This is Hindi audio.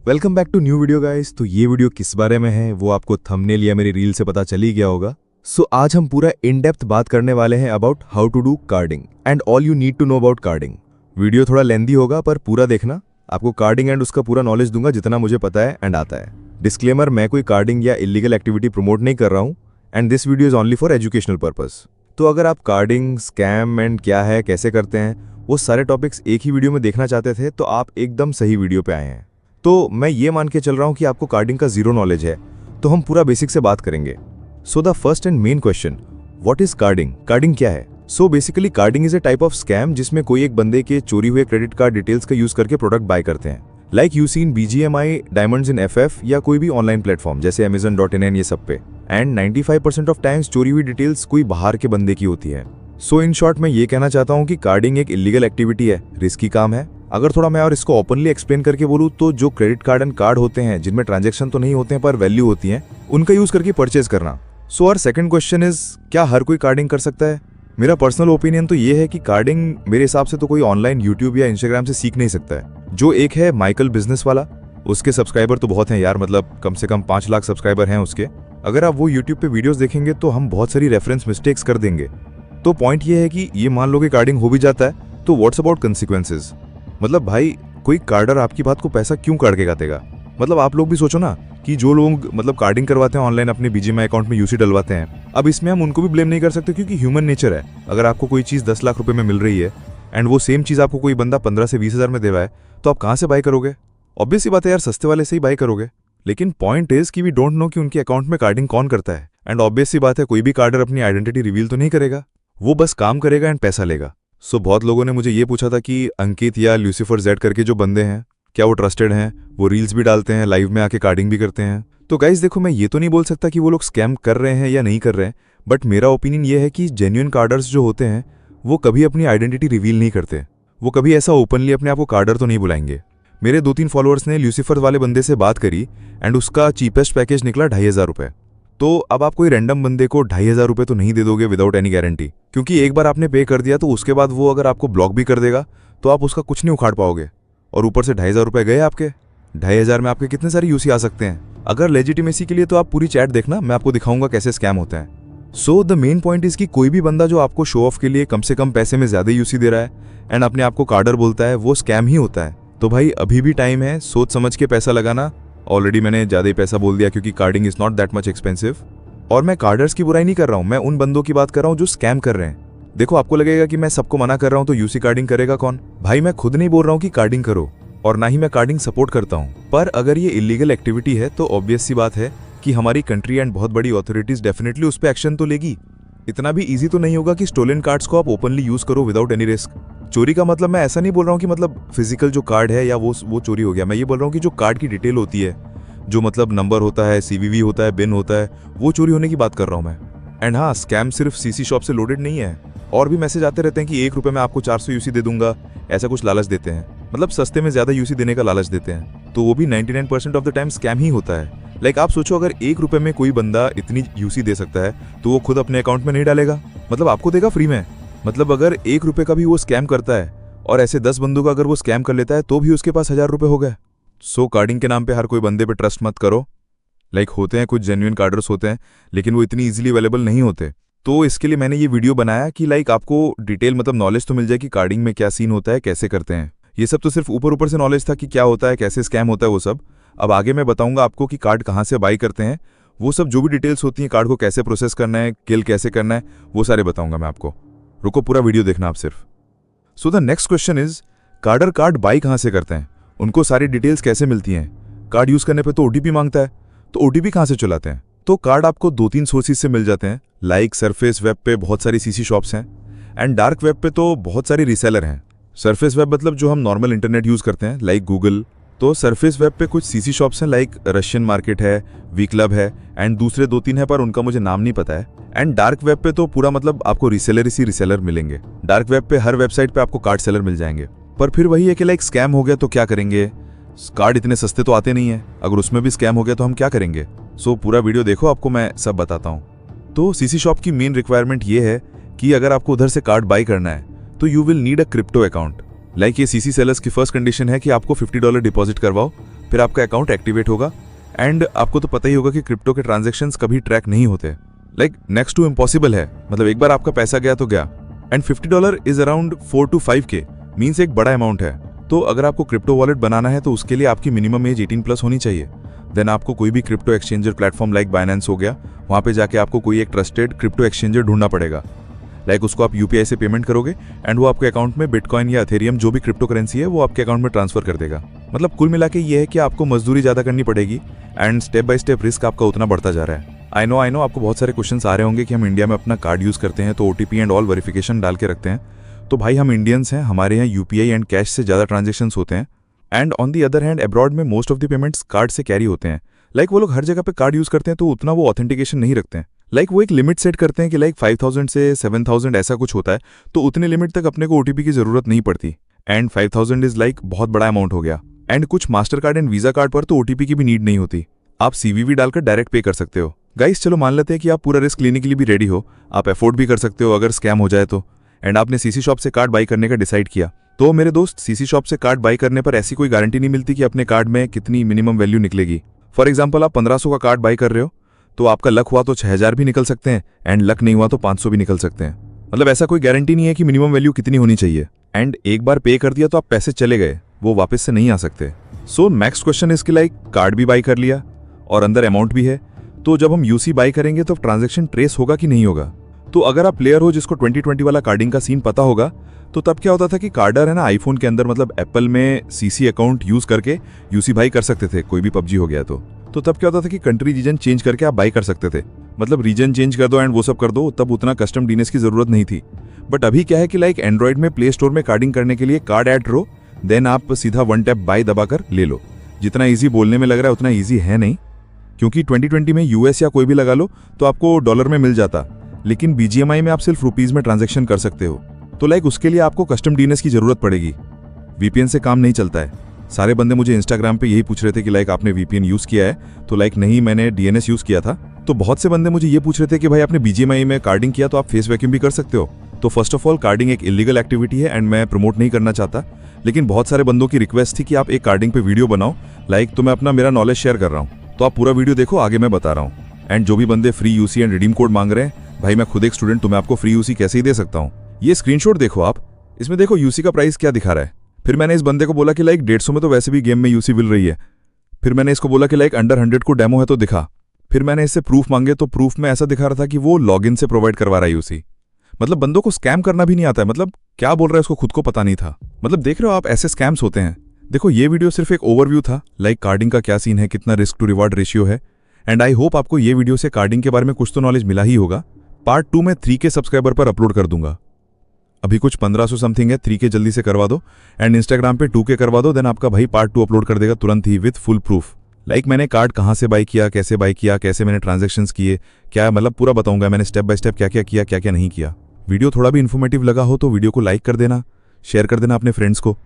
Welcome back to new video guys. तो ये वीडियो किस बारे में है वो आपको थंबनेल या मेरी रील से पता चल ही गया होगा। सो आज हम पूरा इन डेप्थ बात करने वाले हैं about how to do carding and all you need to know about carding. Video थोड़ा लेंदी होगा पर पूरा देखना, आपको कार्डिंग एंड उसका पूरा नॉलेज दूंगा जितना मुझे पता है एंड आता है। डिस्क्लेमर, मैं कोई कार्डिंग या इलीगल एक्टिविटी प्रमोट नहीं कर रहा हूँ and this video is only for educational purpose. तो अगर आप कार्डिंग, स्कैम एंड क्या है, कैसे करते हैं, वो सारे टॉपिक्स एक ही वीडियो में देखना चाहते थे तो आप एकदम सही वीडियो पे आए हैं। तो मैं ये मान के चल रहा हूँ कि आपको कार्डिंग का जीरो नॉलेज है, तो हम पूरा बेसिक से बात करेंगे। So the first and main question, what is carding? Carding क्या है? So basically carding is a type of scam जिसमें कोई एक बंदे के चोरी हुए क्रेडिट कार्ड डिटेल्स का यूज करके प्रोडक्ट बाय करते हैं। Like you seen BGMI, diamonds in FF या कोई भी ऑनलाइन प्लेटफॉर्म जैसे Amazon.in ये सब पे। एंड 95% ऑफ टाइम्स चोरी हुई डिटेल्स कोई बाहर के बंदे की होती है। सो इन शॉर्ट मैं ये कहना चाहता हूँ कि कार्डिंग एक इलीगल एक्टिविटी है, रिस्की काम है। अगर थोड़ा मैं और इसको ओपनली एक्सप्लेन करके बोलूँ तो जो क्रेडिट कार्ड एंड कार्ड होते हैं जिनमें ट्रांजैक्शन तो नहीं होते हैं पर वैल्यू होती है, उनका यूज करके परचेज करना। So our second question is, क्या हर कोई कार्डिंग कर सकता है? मेरा पर्सनल ओपिनियन तो ये है कि कार्डिंग मेरे हिसाब से तो कोई ऑनलाइन यूट्यूब या इंस्टाग्राम से सीख नहीं सकता है। जो एक है माइकल बिजनेस वाला, उसके सब्सक्राइबर तो बहुत हैं यार, मतलब कम से कम 5 लाख सब्सक्राइबर हैं उसके। अगर आप वो यूट्यूब पे वीडियोस देखेंगे तो हम बहुत सारी रेफरेंस मिस्टेक्स कर देंगे। तो पॉइंट ये है कि ये मान लो कि कार्डिंग हो भी जाता है तो व्हाट्स अबाउट कंसिक्वेंसेज? मतलब भाई कोई कार्डर आपकी बात को पैसा क्यों काट के काटेगा? मतलब आप लोग भी सोचो ना कि जो लोग मतलब कार्डिंग करवाते हैं ऑनलाइन अपने BGMI अकाउंट में UC डलवाते हैं, अब इसमें हम उनको भी ब्लेम नहीं कर सकते क्योंकि ह्यूमन नेचर है। अगर आपको कोई चीज़ 10 लाख रुपए में मिल रही है एंड वो सेम चीज़ आपको कोई बंदा 15 से 20 हज़ार में दे रहा है तो आप कहाँ से बाय करोगे? ऑब्वियस सी बात है यार, सस्ते वाले से ही बाय करोगे। लेकिन पॉइंट इज कि वी डोंट नो कि उनके अकाउंट में कार्डिंग कौन करता है। एंड ऑब्वियस सी बात है कोई भी कार्डर अपनी आइडेंटिटी रिवील तो नहीं करेगा, वो बस काम करेगा एंड पैसा लेगा। सो बहुत लोगों ने मुझे ये पूछा था कि अंकित या ल्यूसीफर जेड करके जो बंदे हैं क्या वो ट्रस्टेड हैं? वो रील्स भी डालते हैं, लाइव में आके कार्डिंग भी करते हैं। तो गाइज देखो, मैं ये तो नहीं बोल सकता कि वो लोग स्कैम कर रहे हैं या नहीं कर रहे हैं, बट मेरा ओपिनियन ये है कि जेन्युइन कार्डर्स जो होते हैं वो कभी अपनी आइडेंटिटी रिवील नहीं करते। वो कभी ऐसा ओपनली अपने आप को कार्डर तो नहीं बुलाएंगे। मेरे 2-3 फॉलोअर्स ने ल्यूसीफर वाले बंदे से बात करी एंड उसका चीपेस्ट पैकेज निकला 2500 रुपये। तो अब आप कोई रैंडम बंदे को 2500 रुपये तो नहीं दे दोगे विदाउट एनी गारंटी, क्योंकि एक बार आपने पे कर दिया तो उसके बाद वो अगर आपको ब्लॉक भी कर देगा तो आप उसका कुछ नहीं उखाड़ पाओगे। और ऊपर से 2500 रुपये गए आपके। 2500 में आपके कितने सारे यूसी आ सकते हैं? अगर लेजिटिमेसी के लिए तो आप पूरी चैट देखना, मैं आपको दिखाऊंगा कैसे स्कैम होते हैं। So the main point is कि कोई भी बंदा जो आपको शो ऑफ के लिए कम से कम पैसे में ज्यादा यूसी दे रहा है एंड अपने आप को कार्डर बोलता है, वो स्कैम ही होता है। तो भाई अभी भी टाइम है, सोच समझ के पैसा लगाना। ऑलरेडी मैंने ज्यादा ही पैसा बोल दिया क्योंकि carding is not that much expensive. और मैं कार्डर्स की बुराई नहीं कर रहा हूँ, मैं उन बंदों की बात कर रहा हूँ जो स्कैम कर रहे हैं। देखो, आपको लगेगा कि मैं सबको मना कर रहा हूँ तो यूसी कार्डिंग करेगा कौन? भाई मैं खुद नहीं बोल रहा हूँ कि कार्डिंग करो और ना ही मैं कार्डिंग सपोर्ट करता हूँ, पर अगर ये इलीगल एक्टिविटी है तो ऑब्वियस सी बात है कि हमारी कंट्री एंड बहुत बड़ी अथॉरिटीज डेफिनेटली उस पर एक्शन तो लेगी। इतना भी इजी तो नहीं होगा कि स्टोलन कार्ड्स को आप ओपनली यूज करो विदाउट एनी रिस्क। चोरी का मतलब मैं ऐसा नहीं बोल रहा हूँ कि मतलब फिजिकल जो कार्ड है या वो चोरी हो गया। मैं ये बोल रहा हूँ कि जो कार्ड की डिटेल होती है, जो मतलब नंबर होता है, CVV होता है, बिन होता है, वो चोरी होने की बात कर रहा हूँ मैं। एंड हाँ, स्कैम सिर्फ CC शॉप से लोडेड नहीं है, और भी मैसेज आते रहते हैं कि 1 रुपये में आपको 400 यूसी दे दूंगा, ऐसा कुछ लालच देते हैं। मतलब सस्ते में ज्यादा यूसी देने का लालच देते हैं, तो वो भी 99% ऑफ द टाइम स्कैम ही होता है। लाइक आप सोचो, अगर 1 रुपये में कोई बंदा इतनी यूसी दे सकता है तो वो खुद अपने अकाउंट में नहीं डालेगा, मतलब आपको देगा फ्री में। मतलब अगर 1 रुपये का भी वो स्कैम करता है और ऐसे 10 बंदों का अगर वो स्कैम कर लेता है तो भी उसके पास 1000 रुपये हो गए। सो कार्डिंग के नाम पे हर कोई बंदे पे ट्रस्ट मत करो। लाइक होते हैं कुछ जेन्युइन कार्डर्स होते हैं, लेकिन वो इतनी इजीली अवेलेबल नहीं होते। तो इसके लिए मैंने ये वीडियो बनाया कि लाइक आपको डिटेल मतलब नॉलेज तो मिल जाए कि कार्डिंग में क्या सीन होता है, कैसे करते हैं। ये सब तो सिर्फ ऊपर से नॉलेज था कि क्या होता है, कैसे स्कैम होता है वो सब। अब आगे मैं बताऊंगा आपको कि कार्ड कहाँ से बाई करते हैं, वो सब जो भी डिटेल्स होती हैं, कार्ड को कैसे प्रोसेस करना है, किल कैसे करना है, वो सारे बताऊंगा मैं आपको। रुको, पूरा वीडियो देखना आप सिर्फ। So the next question is, कार्डर कार्ड बाई कहाँ से करते हैं? उनको सारी डिटेल्स कैसे मिलती हैं? कार्ड यूज करने पे तो OTP मांगता है, तो OTP कहाँ से चलाते हैं? तो कार्ड आपको 2-3 सोर्सेज से मिल जाते हैं। लाइक सरफेस वेब पे बहुत सारी CC शॉप्स हैं एंड डार्क वेब पे तो बहुत सारी रीसेलर हैं। सरफेस वेब मतलब जो हम नॉर्मल इंटरनेट यूज करते हैं लाइक गूगल। तो सरफेस वेब पे कुछ CC शॉप्स हैं लाइक रशियन मार्केट है, वी क्लब है एंड दूसरे 2-3 है पर उनका मुझे नाम नहीं पता है। एंड डार्क वेब पे तो पूरा मतलब आपको रीसेलर मिलेंगे। डार्क वेब पे हर वेबसाइट पे आपको कार्ड सेलर मिल जाएंगे। पर फिर वही है कि लाइक स्कैम हो गया तो क्या करेंगे? कार्ड इतने सस्ते तो आते नहीं है, अगर उसमें भी स्कैम हो गया तो हम क्या करेंगे? सो पूरा वीडियो देखो, आपको मैं सब बताता हूँ। तो CC शॉप की मेन रिक्वायरमेंट ये है कि अगर आपको उधर से कार्ड बाई करना है तो you will need a crypto account. Like ये CC सेलर्स की फर्स्ट कंडीशन है कि आपको $50 डिपॉजिट करवाओ फिर आपका अकाउंट एक्टिवेट होगा। एंड आपको तो पता ही होगा कि क्रिप्टो के ट्रांजैक्शंस कभी ट्रैक नहीं होते, लाइक नेक्स्ट टू इम्पॉसिबल है। मतलब एक बार आपका पैसा गया तो गया। And $50 is around 4 to 5K, means एक बड़ा अमाउंट है। तो अगर आपको क्रिप्टो वॉलेट बनाना है तो उसके लिए आपकी मिनिमम एज 18+ होनी चाहिए। देन आपको कोई भी crypto exchanger platform like Binance हो गया, वहाँ पे जाके आपको कोई एक ट्रस्टेड क्रिप्टो एक्सचेंजर ढूंढना पड़ेगा। लाइक उसको आप UPI से पेमेंट करोगे एंड वो आपके अकाउंट में बिटकॉइन या एथेरियम जो भी क्रिप्टो करेंसी है वो आपके अकाउंट में ट्रांसफर कर देगा। मतलब कुल मिला के ये है कि आपको मजदूरी ज़्यादा करनी पड़ेगी and step by step risk आपका उतना बढ़ता जा रहा है। आई नो आपको बहुत सारे क्वेश्चंस आ रहे होंगे कि हम इंडिया में अपना कार्ड यूज़ करते हैं तो OTP एंड ऑल वेरिफिकेशन डाल के रखते हैं। तो भाई हम इंडियंस हैं, हमारे यहाँ UPI एंड कैश से ज़्यादा ट्रांजेक्शन्स होते हैं। And on the other hand abroad में most of the payments card से कैरी होते हैं। लाइक वो लोग हर जगह पे कार्ड यूज़ करते हैं तो उतना वो ऑथेंटिकेशन नहीं रखते हैं। लाइक वो एक लिमिट सेट करते हैं कि लाइक 5000 से 7000 ऐसा कुछ होता है, तो उतने लिमिट तक अपने को OTP की ज़रूरत नहीं पड़ती। एंड 5000 इज़ लाइक बहुत बड़ा अमाउंट हो गया। एंड कुछ master card and visa card पर तो OTP की भी नीड नहीं होती, आप CVV डालकर डायरेक्ट पे कर सकते हो। गाइस चलो मान लेते हैं कि आप पूरा रिस्क लेने के लिए भी रेडी हो, आप अफोर्ड भी कर सकते हो अगर स्कैम हो जाए तो। एंड आपने CC शॉप से कार्ड बाई करने का डिसाइड किया। तो मेरे दोस्त, CC शॉप से कार्ड बाई करने पर ऐसी कोई गारंटी नहीं मिलती कि अपने कार्ड में कितनी मिनिमम वैल्यू निकलेगी। फॉर एग्जाम्पल आप 1500 का कार्ड बाई कर रहे हो तो आपका लक हुआ तो 6000 भी निकल सकते हैं एंड लक नहीं हुआ तो 500 भी निकल सकते हैं। मतलब ऐसा कोई गारंटी नहीं है कि मिनिमम वैल्यू कितनी होनी चाहिए। एंड एक बार पे कर दिया तो आप पैसे चले गए, वो वापस से नहीं आ सकते। सो नेक्स्ट क्वेश्चन इसके लाइक कार्ड भी बाई कर लिया और अंदर अमाउंट भी है, तो जब हम UC बाई करेंगे तो ट्रांजैक्शन ट्रेस होगा कि नहीं होगा। तो अगर आप प्लेयर हो जिसको 2020 वाला कार्डिंग का सीन पता होगा, तो तब क्या होता था कि कार्डर है ना आईफोन के अंदर मतलब एप्पल में CC अकाउंट यूज करके UC बाई कर सकते थे, कोई भी PUBG हो गया तो तब क्या होता था कि कंट्री रीजन चेंज करके आप बाई कर सकते थे। मतलब रीजन चेंज कर दो एंड वो सब कर दो, तब उतना कस्टम DNS की जरूरत नहीं थी। बट अभी क्या है कि लाइक एंड्रॉइड में प्ले स्टोर में कार्डिंग करने के लिए कार्ड ऐड करो, देन आप सीधा 1 टैप बाई दबाकर ले लो। जितना ईजी बोलने में लग रहा है उतना ईजी है नहीं, क्योंकि 2020 में US या कोई भी लगा लो तो आपको डॉलर में मिल जाता, लेकिन BGMI में आप सिर्फ रुपीज में ट्रांजैक्शन कर सकते हो। तो लाइक उसके लिए आपको कस्टम DNS की जरूरत पड़ेगी। VPN से काम नहीं चलता है। सारे बंदे मुझे इंस्टाग्राम पे यही पूछ रहे थे कि लाइक आपने VPN यूज किया है, तो लाइक नहीं, मैंने DNS यूज किया था। तो बहुत से बंदे मुझे ये पूछ रहे थे कि भाई आपने BGMI में कार्डिंग किया तो आप फेस वैक्यूम भी कर सकते हो। तो फर्स्ट ऑफ ऑल कार्डिंग एक इलीगल एक्टिविटी है एंड मैं प्रमोट नहीं करना चाहता, लेकिन बहुत सारे बंदों की रिक्वेस्ट थी कि आप एक कार्डिंग पे वीडियो बनाओ। लाइक तो मैं अपना मेरा नॉलेज शेयर कर रहा हूँ, तो आप पूरा वीडियो देखो, आगे मैं बता रहा हूँ। एंड जो भी बंदे free UC and redeem code मांग रहे हैं, भाई मैं खुद एक स्टूडेंट, तो मैं आपको फ्री UC कैसे ही दे सकता हूँ। ये स्क्रीनशॉट देखो आप, इसमें देखो UC का प्राइस क्या दिखा रहा है। फिर मैंने इस बंदे को बोला कि लाइक 150 में तो वैसे भी गेम में UC मिल रही है। फिर मैंने इसको बोला कि लाइक अंडर 100 को डेमो है तो दिखा। फिर मैंने इससे प्रूफ मांगे तो प्रूफ में ऐसा दिखा रहा था कि वो लॉगिन से प्रोवाइड करवा रहा है UC। मतलब बंदों को स्कैम करना भी नहीं आता है, मतलब क्या बोल रहा है उसको खुद को पता नहीं था। मतलब देख रहे हो आप, ऐसे स्कैम्स होते हैं। देखो ये वीडियो सिर्फ एक ओवरव्यू था, लाइक कार्डिंग का क्या सीन है, कितना रिस्क टू रिवार्ड रेशियो है। एंड आई होप आपको ये वीडियो से कार्डिंग के बारे में कुछ तो नॉलेज मिला ही होगा। पार्ट 2 में 3K सब्सक्राइबर पर अपलोड कर दूंगा। अभी कुछ 1500 समथिंग है, 3K जल्दी से करवा दो एंड इंस्टाग्राम पे 2K करवा दो, देन आपका भाई पार्ट 2 अपलोड कर देगा तुरंत ही विद फुल प्रूफ। लाइक मैंने कार्ड कहाँ से बाई किया, कैसे बाई किया, कैसे मैंने ट्रांजैक्शंस किए, क्या मतलब पूरा बताऊंगा मैंने स्टेप बाय स्टेप क्या क्या किया, क्या क्या नहीं किया। वीडियो थोड़ा भी इन्फॉर्मेटिव लगा हो तो वीडियो को लाइक कर देना, शेयर कर देना अपने फ्रेंड्स को।